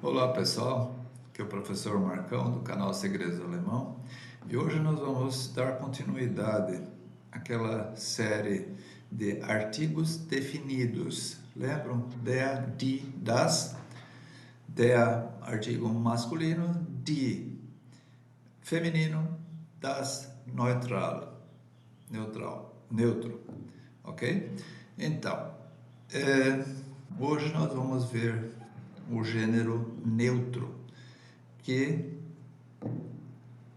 Olá pessoal, aqui é o professor Marcão do canal Segredos do Alemão e hoje nós vamos dar continuidade àquela série de artigos definidos. Lembram? Der, die, das, der artigo masculino, die feminino, das neutro, ok? Então, hoje nós vamos ver o gênero neutro, que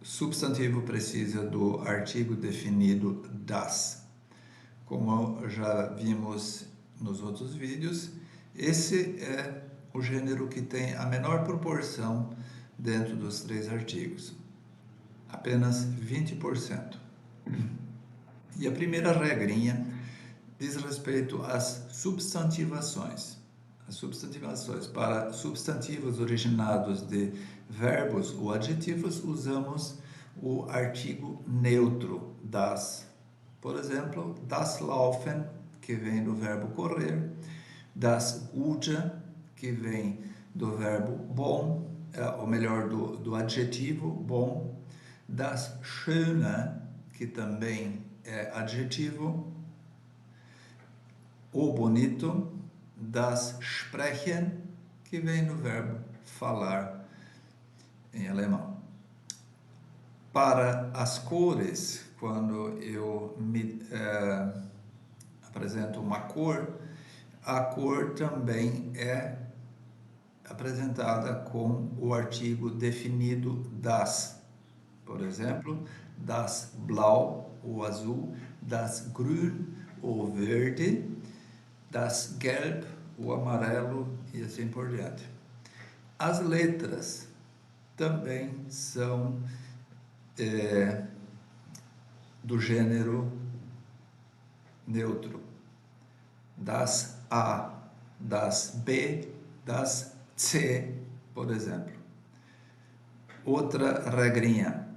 substantivo precisa do artigo definido das. Como já vimos nos outros vídeos, esse é o gênero que tem a menor proporção dentro dos três artigos, apenas 20%. E a primeira regrinha diz respeito às substantivações. As substantivações. Para substantivos originados de verbos ou adjetivos, usamos o artigo neutro das. Por exemplo, das Laufen, que vem do verbo correr, das Gute, que vem do verbo bom, ou melhor, do adjetivo bom, das Schöne, que também é adjetivo, o bonito, das Sprechen, que vem do verbo falar em alemão. Para as cores, quando eu apresento uma cor, a cor também é apresentada com o artigo definido das. Por exemplo, das Blau, o azul, das Grün, o verde, das Gelb, o amarelo e assim por diante. As letras também são do gênero neutro. Das A, das B, das C, por exemplo. Outra regrinha.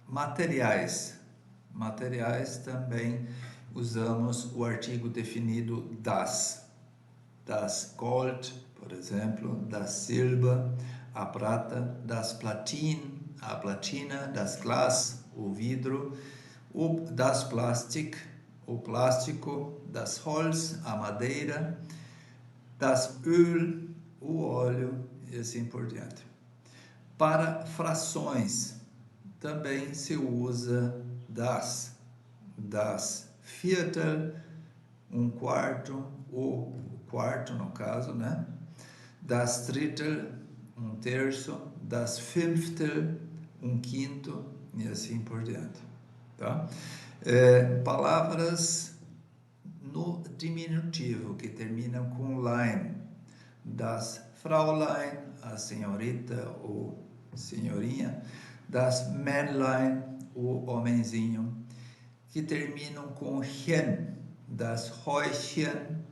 Materiais. Materiais também usamos o artigo definido das. Das Gold, por exemplo, das Silber, a prata, das Platin, a platina, das Glas, o vidro, das Plastik, o plástico, das Holz, a madeira, das Öl, o óleo e assim por diante. Para frações, também se usa das Viertel, um quarto, ou quarto no caso, né? Das Drittel, um terço, das Fünftel, um quinto, e assim por diante. Tá? Palavras no diminutivo, que terminam com lein, das Fraulein, a senhorita ou senhorinha, das Männlein, o homenzinho, que terminam com chen, das Häuschen,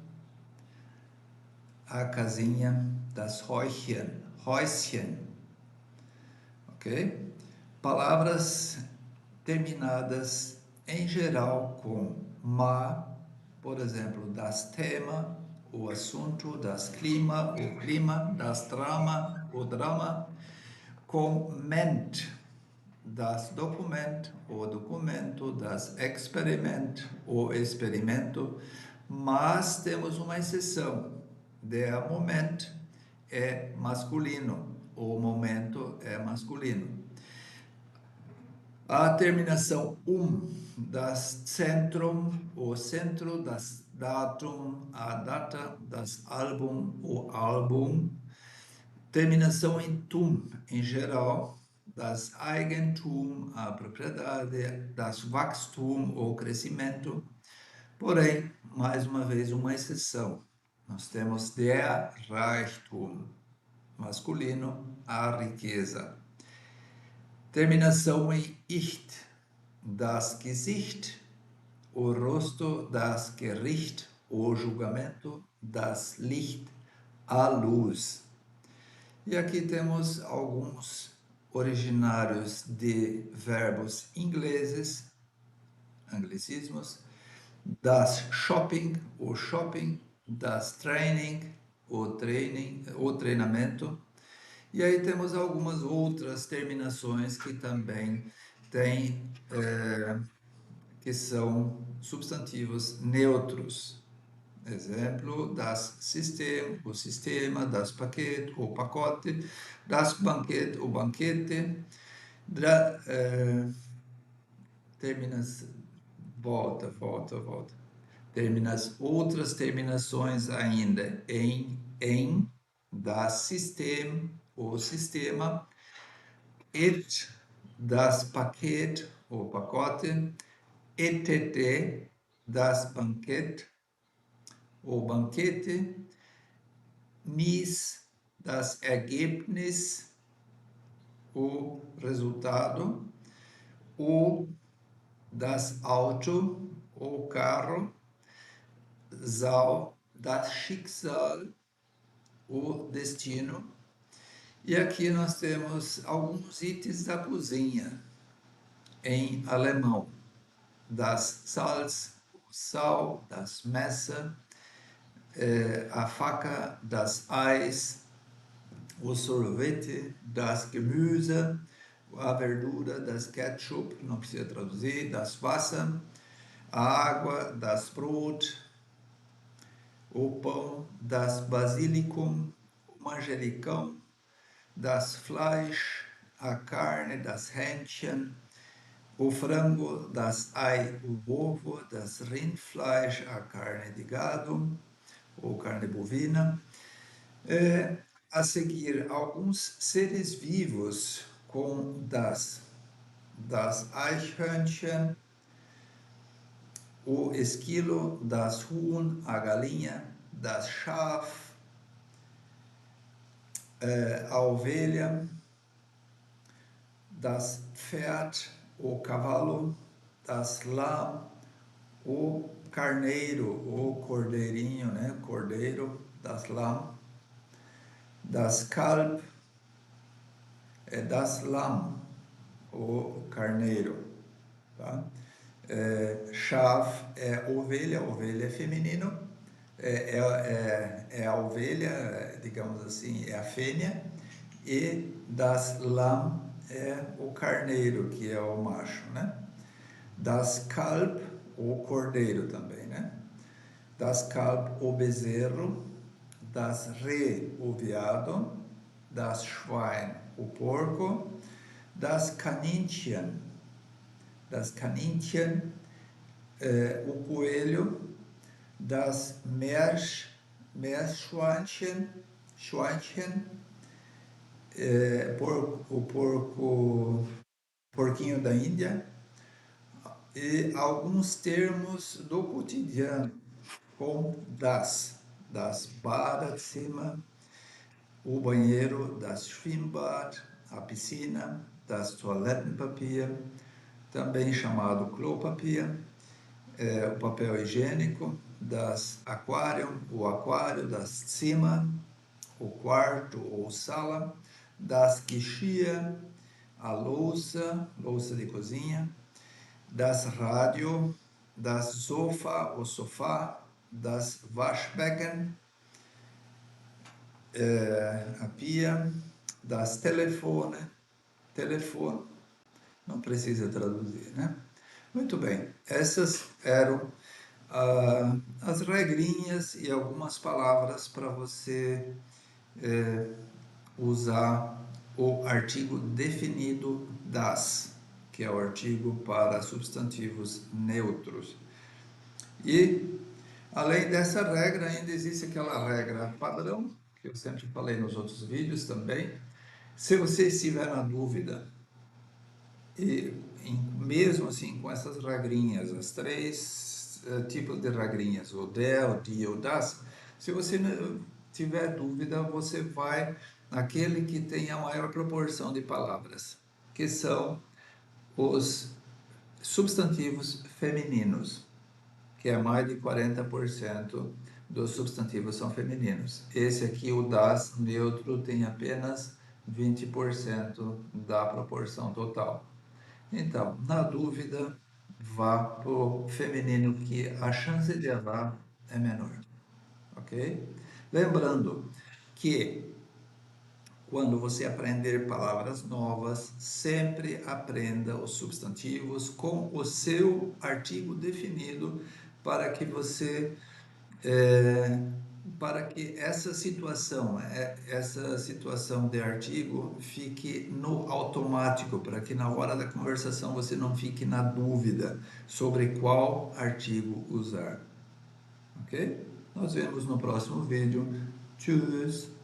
a casinha, das Häuschen, ok? Palavras terminadas em geral com ma, por exemplo, das tema, o assunto, das clima, o clima, das drama, o drama, com ment, das Dokument, o documento, das Experiment, o experimento, mas temos uma exceção. Der Moment é masculino, o momento é masculino. A terminação das Zentrum, o centro, das Datum, a data, das Album, o álbum. Terminação em tum, em geral, das Eigentum, a propriedade, das Wachstum, o crescimento. Porém, mais uma vez, uma exceção. Nós temos der Reichtum, masculino, a riqueza. Terminação em icht, das Gesicht, o rosto, das Gericht, o julgamento, das Licht, a luz. E aqui temos alguns originários de verbos ingleses, anglicismos, das shopping, das training, o treinamento, E aí temos algumas outras terminações que também têm, que são substantivos neutros. Exemplo, das System, o sistema, das Paket, o pacote, das Banquet, o banquete, terminas, volta. Terminas, outras terminações ainda em, das System, o sistema, et, das Paket, o pacote, etc., das Banquet, o banquete, nis, das Ergebnis, o resultado, o das Auto, o carro, Sau, das Schicksal, o destino. E aqui nós temos alguns itens da cozinha em alemão. Das Salz, o sal, das Messer, a faca, das Eis, o sorvete, das Gemüse, a verdura, das Ketchup, não precisa traduzir, das Wasser, a água, das Brot, o pão, das Basilicum, o manjericão, das Fleisch, a carne, das Hähnchen, o frango, das Ei, o ovo, das Rindfleisch, a carne de gado, ou carne bovina. A seguir, alguns seres vivos com das Eichhörnchen, o esquilo, das Huhn, a galinha, das Schaf, a ovelha, das Pferd, o cavalo, das Lamm, o carneiro, o cordeirinho, né? Cordeiro, das Lamm, das Kalb, das Lamm, o carneiro, tá? Schaf é ovelha, ovelha é feminino, é a ovelha, digamos assim, é a fêmea, e das Lamm é o carneiro, que é o macho, né? Das Kalb, o cordeiro também, né? Das Kalb, o bezerro, das Reh, o veado, das Schwein, o porco, das Kaninchen, o coelho, das Meerschweinchen, o porquinho da Índia, e alguns termos do cotidiano, com das Badezimmer, o banheiro, das Schwimmbad, a piscina, das Toilettenpapier, também chamado Klopapier, o papel higiênico, das Aquarium, o aquário, das Zimmer, o quarto ou sala, das Geschirr, a louça, louça de cozinha, das Rádio, das Sofa, o sofá, das Waschbecken, a pia, das telefone, não precisa traduzir, né? Muito bem, essas eram as regrinhas e algumas palavras para você usar o artigo definido das, que é o artigo para substantivos neutros. E, além dessa regra, ainda existe aquela regra padrão, que eu sempre falei nos outros vídeos também. Se você estiver na dúvida, e mesmo assim com essas regrinhas, as três tipos de regrinhas, o der, o die, o das, se você tiver dúvida, você vai naquele que tem a maior proporção de palavras, que são os substantivos femininos, que é mais de 40% dos substantivos são femininos. Esse aqui, o das neutro, tem apenas 20% da proporção total. Então, na dúvida, vá para o feminino, que a chance de errar é menor, ok? Lembrando que quando você aprender palavras novas, sempre aprenda os substantivos com o seu artigo definido para que você para que essa situação de artigo fique no automático, para que na hora da conversação você não fique na dúvida sobre qual artigo usar. Ok? Nós vemos no próximo vídeo. Tschüss!